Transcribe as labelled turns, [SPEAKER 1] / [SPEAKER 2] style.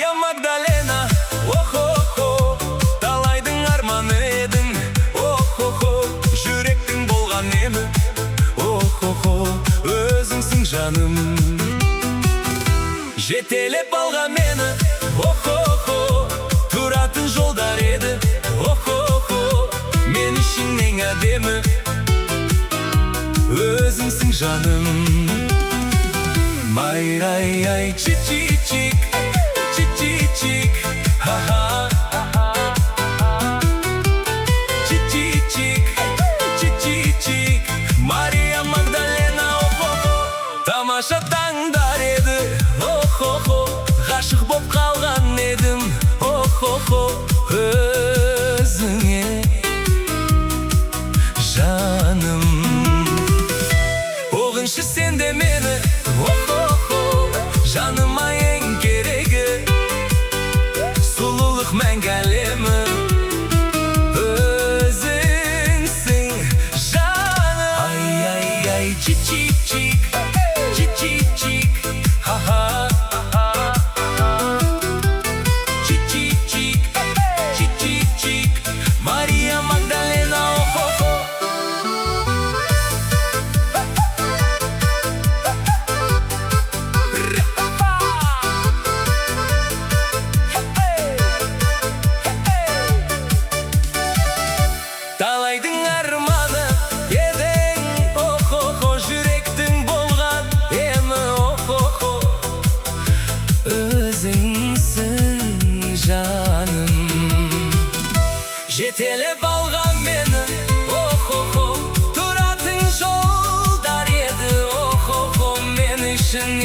[SPEAKER 1] Мария Магдалена, охо-хо, талайдың арманы едің, охо-хо, жүректің болған емі, охо-хо, өзіңсің жаным. Жетелеп алған мені, охо-хо, тұратын жолдар еді, охо-хо, мен үшін ең әдемі, өзіңсің жаным. Майрай-ай, чик-чик-чик, чик-чик-чик, ха-ха. Чик-чик-чик, чик-чик-чик, Мария Магдалена, охо-хо. Тамаша таңдар еді, охо-хо, ғашық боп қалған едім, охо-хо, өзіңе жаным. Оғыншы сен де мені, охо-хо, жаныма ең керегі, сұлулық мәңгі әлемі, өзіңсің жаным. Ай-ай-ай, чик-чик-чик, чик-чик-чик, ха-ха. Чик-чик-чик, чик-чик-чик, Мария Магдалена, охо-хо. Талайдың арманы едің, охо-хо, жүректің болған емі, охо-хо, өзіңсің жаным. Жетелеп алған мені, охо-хо, тұратын жолдар еді, охо-хо, мен үшін